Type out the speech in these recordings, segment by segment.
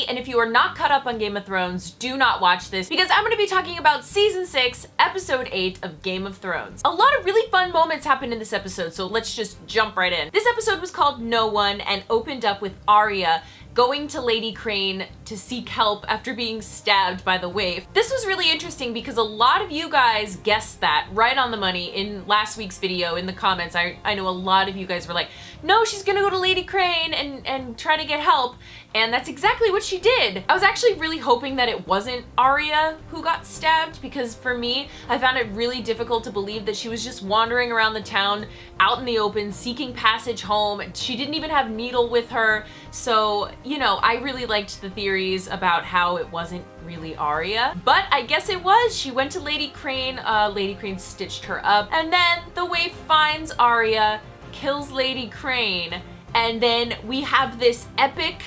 already, and if you are not caught up on Game of Thrones, do not watch this because I'm gonna be talking about season 6, episode 8 of Game of Thrones. A lot of really fun moments happened in this episode, so let's just jump right in. This episode was called No One and opened up with Arya going to Lady Crane to seek help after being stabbed by the Waif. This was really interesting because a lot of you guys guessed that right on the money in last week's video in the comments. I know a lot of you guys were like, no, she's gonna go to Lady Crane and try to get help. And that's exactly what she did. I was actually really hoping that it wasn't Arya who got stabbed because for me, I found it really difficult to believe that she was just wandering around the town out in the open, seeking passage home. She didn't even have Needle with her. So, you know, I really liked the theories about how it wasn't really Arya, but I guess it was. She went to Lady Crane, Lady Crane stitched her up, and then the Waif finds Arya, kills Lady Crane, and then we have this epic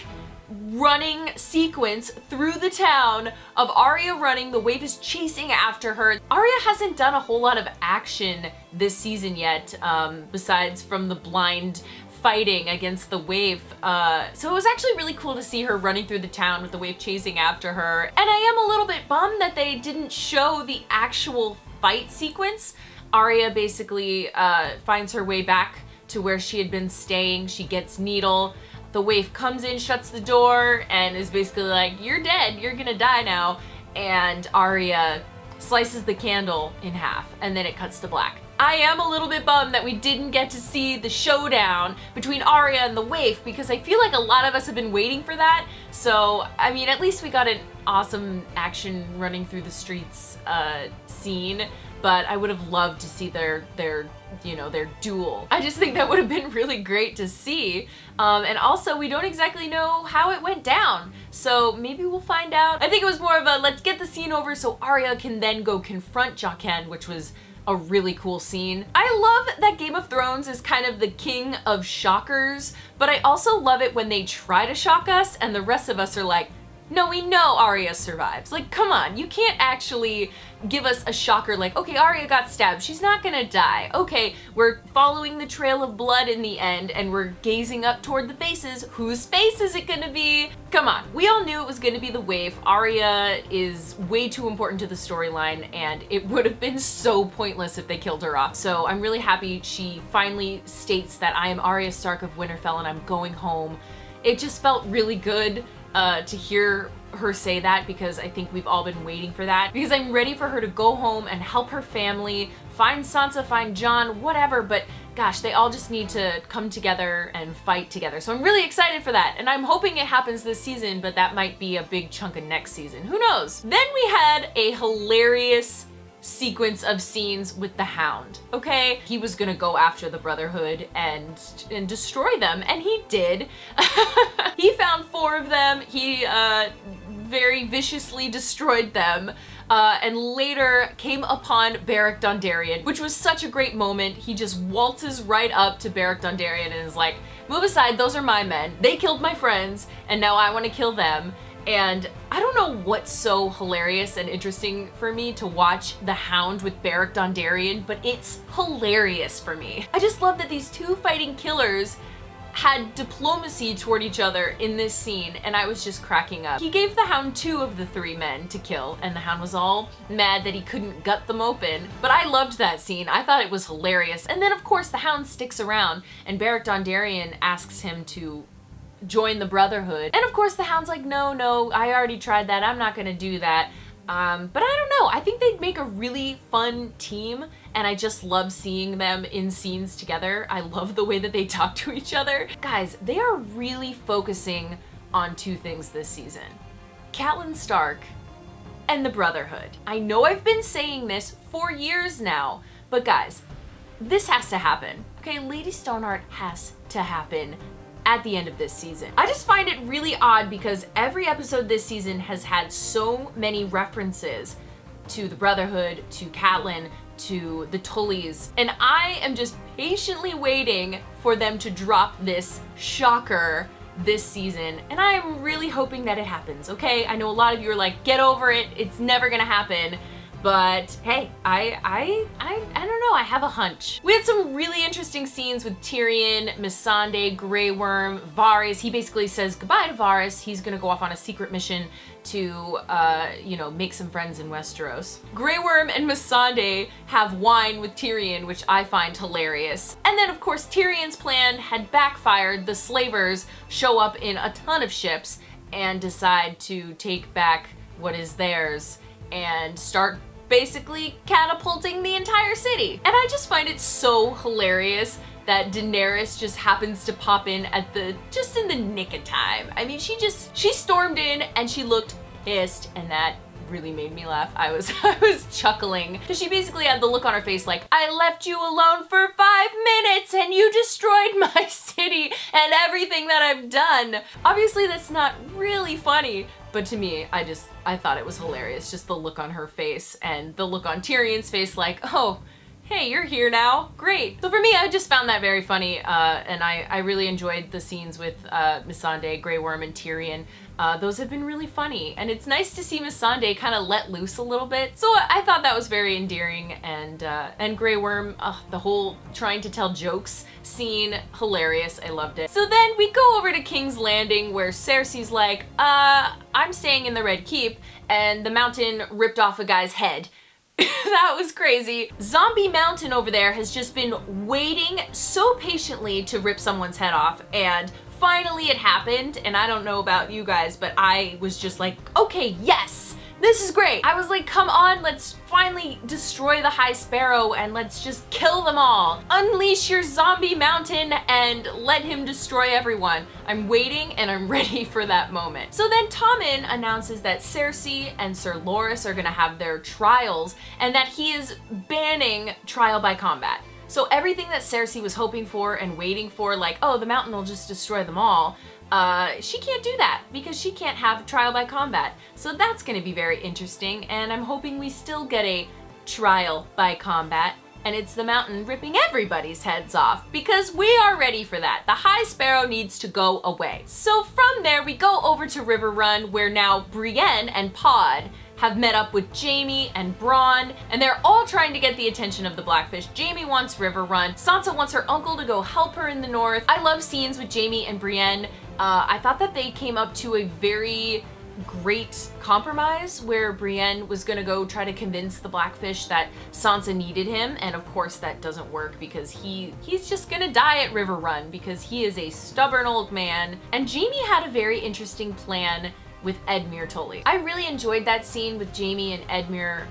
running sequence through the town of Arya running. The Waif is chasing after her. Arya hasn't done a whole lot of action this season yet, besides from the blind fighting against the Waif. So it was actually really cool to see her running through the town with the Waif chasing after her. And I am a little bit bummed that they didn't show the actual fight sequence. Arya basically finds her way back to where she had been staying. She gets Needle. The Waif comes in, shuts the door, and is basically like, you're dead, you're gonna die now. And Arya slices the candle in half, and then it cuts to black. I am a little bit bummed that we didn't get to see the showdown between Arya and the Waif because I feel like a lot of us have been waiting for that. So, I mean, at least we got an awesome action running through the streets scene, but I would have loved to see their duel. I just think that would have been really great to see. And also, we don't exactly know how it went down. So maybe we'll find out. I think it was more of a, let's get the scene over so Arya can then go confront Jaqen, which was a really cool scene. I love that Game of Thrones is kind of the king of shockers, but I also love it when they try to shock us and the rest of us are like, no, we know Arya survives. Like, come on, you can't actually give us a shocker like, okay, Arya got stabbed, she's not gonna die. Okay, we're following the trail of blood in the end and we're gazing up toward the faces. Whose face is it gonna be? Come on, we all knew it was gonna be the Waif. Arya is way too important to the storyline and it would have been so pointless if they killed her off. So I'm really happy she finally states that I am Arya Stark of Winterfell and I'm going home. It just felt really good to hear her say that because I think we've all been waiting for that because I'm ready for her to go home and help her family, find Sansa, find Jon, whatever, but gosh, they all just need to come together and fight together. So I'm really excited for that and I'm hoping it happens this season, but that might be a big chunk of next season. Who knows? Then we had a hilarious sequence of scenes with the Hound, okay? He was gonna go after the Brotherhood and destroy them, and he did. He found 4 of them, he very viciously destroyed them, and later came upon Beric Dondarion, which was such a great moment. He just waltzes right up to Beric Dondarion and is like, move aside, those are my men. They killed my friends, and now I want to kill them. And I don't know what's so hilarious and interesting for me to watch the Hound with Beric Dondarion, but it's hilarious for me. I just love that these 2 fighting killers had diplomacy toward each other in this scene, and I was just cracking up. He gave the Hound 2 of the 3 men to kill, and the Hound was all mad that he couldn't gut them open, but I loved that scene. I thought it was hilarious. And then of course the Hound sticks around, and Beric Dondarion asks him to join the Brotherhood. And of course the Hound's like, no, I already tried that, I'm not gonna do that. But I don't know, I think they'd make a really fun team, and I just love seeing them in scenes together. I love the way that they talk to each other. Guys, they are really focusing on 2 things this season. Catelyn Stark and the Brotherhood. I know I've been saying this for years now, but guys, this has to happen. Okay, Lady Stoneheart has to happen at the end of this season. I just find it really odd because every episode this season has had so many references to the Brotherhood, to Catelyn, to the Tullys, and I am just patiently waiting for them to drop this shocker this season, and I'm really hoping that it happens, okay? I know a lot of you are like, get over it, it's never gonna happen, But hey, I don't know, I have a hunch. We had some really interesting scenes with Tyrion, Missandei, Grey Worm, Varys. He basically says goodbye to Varys. He's gonna go off on a secret mission to, make some friends in Westeros. Grey Worm and Missandei have wine with Tyrion, which I find hilarious. And then, of course, Tyrion's plan had backfired. The slavers show up in a ton of ships and decide to take back what is theirs and start basically catapulting the entire city. And I just find it so hilarious that Daenerys just happens to pop in at just in the nick of time. I mean, she stormed in and she looked pissed, and that really made me laugh. I was chuckling because she basically had the look on her face like, I left you alone for 5 minutes and you destroyed my city and everything that I've done. Obviously that's not really funny, but to me, I thought it was hilarious. Just the look on her face and the look on Tyrion's face like, oh, hey, you're here now, great. So for me, I just found that very funny, and I really enjoyed the scenes with Missandei, Grey Worm, and Tyrion. Those have been really funny, and it's nice to see Missandei kind of let loose a little bit. So I thought that was very endearing, and Grey Worm, the whole trying to tell jokes scene, hilarious. I loved it. So then we go over to King's Landing, where Cersei's like, I'm staying in the Red Keep, and the mountain ripped off a guy's head. That was crazy. Zombie Mountain over there has just been waiting so patiently to rip someone's head off, and finally it happened. And I don't know about you guys, but I was just like, okay, yes, this is great. I was like, come on, let's finally destroy the High Sparrow and let's just kill them all. Unleash your Zombie Mountain and let him destroy everyone. I'm waiting and I'm ready for that moment. So then Tommen announces that Cersei and Sir Loras are gonna have their trials and that he is banning trial by combat. So everything that Cersei was hoping for and waiting for, like, oh, the mountain will just destroy them all, she can't do that because she can't have trial by combat. So that's gonna be very interesting, and I'm hoping we still get a trial by combat, and it's the mountain ripping everybody's heads off, because we are ready for that. The High Sparrow needs to go away. So from there, we go over to Riverrun, where now Brienne and Pod have met up with Jaime and Bronn, and they're all trying to get the attention of the Blackfish. Jaime wants Riverrun. Sansa wants her uncle to go help her in the north. I love scenes with Jaime and Brienne. I thought that they came up to a very great compromise where Brienne was gonna go try to convince the Blackfish that Sansa needed him, and of course that doesn't work because he's just gonna die at Riverrun because he is a stubborn old man. And Jaime had a very interesting plan with Edmure Tully. I really enjoyed that scene with Jaime and Edmure.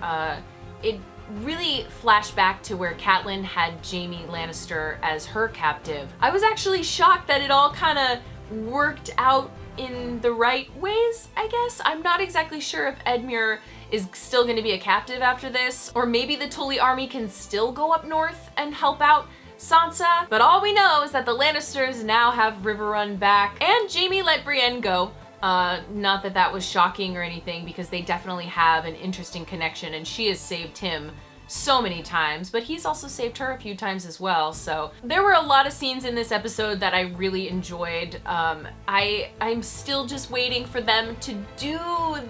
It really flashed back to where Catelyn had Jaime Lannister as her captive. I was actually shocked that it all kind of worked out in the right ways, I guess. I'm not exactly sure if Edmure is still going to be a captive after this, or maybe the Tully army can still go up north and help out Sansa. But all we know is that the Lannisters now have Riverrun back, and Jaime let Brienne go. Not that that was shocking or anything, because they definitely have an interesting connection, and she has saved him so many times, but he's also saved her a few times as well. So there were a lot of scenes in this episode that I really enjoyed. I'm still just waiting for them to do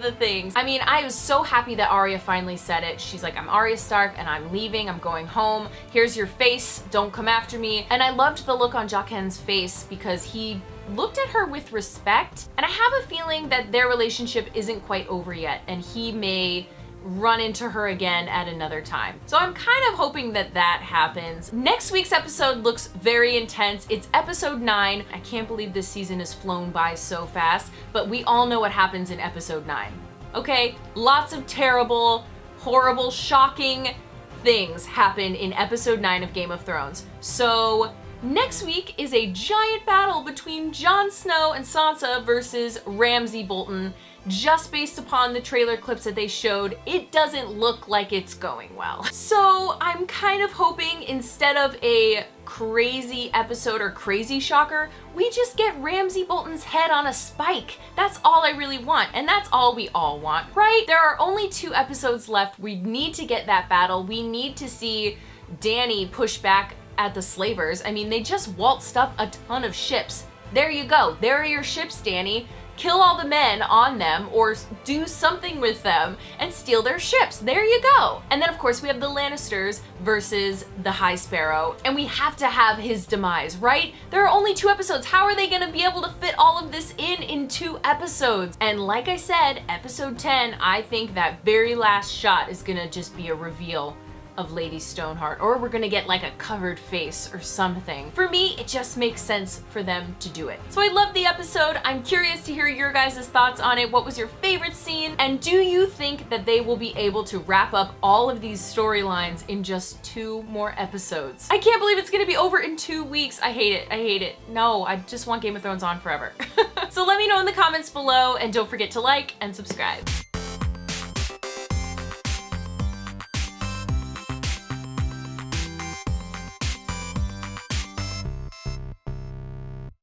the things. I mean, I was so happy that Arya finally said it. She's like, I'm Arya Stark and I'm leaving, I'm going home. Here's your face, don't come after me. And I loved the look on Jaqen's face because he looked at her with respect. And I have a feeling that their relationship isn't quite over yet, and he may run into her again at another time. So I'm kind of hoping that that happens. Next week's episode looks very intense. It's episode 9. I can't believe this season has flown by so fast, but we all know what happens in episode 9. Okay? Lots of terrible, horrible, shocking things happen in episode 9 of Game of Thrones. So next week is a giant battle between Jon Snow and Sansa versus Ramsay Bolton. Just based upon the trailer clips that they showed, it doesn't look like it's going well. So I'm kind of hoping instead of a crazy episode or crazy shocker, we just get Ramsay Bolton's head on a spike. That's all I really want, and that's all we all want, right? There are only 2 episodes left. We need to get that battle. We need to see Dany push back at the slavers. I mean, they just waltzed up a ton of ships. There you go. There are your ships, Dany. kill all the men on them or do something with them and steal their ships. There you go. And then of course we have the Lannisters versus the High Sparrow, and we have to have his demise, right? There are only 2 episodes. How are they gonna be able to fit all of this in 2 episodes? And like I said, episode 10, I think that very last shot is gonna just be a reveal of Lady Stoneheart, or we're gonna get like a covered face or something. For me, it just makes sense for them to do it. So I love the episode. I'm curious to hear your guys' thoughts on it. What was your favorite scene? And do you think that they will be able to wrap up all of these storylines in just 2 more episodes? I can't believe it's gonna be over in 2 weeks. I hate it, I hate it. No, I just want Game of Thrones on forever. So let me know in the comments below, and don't forget to like and subscribe.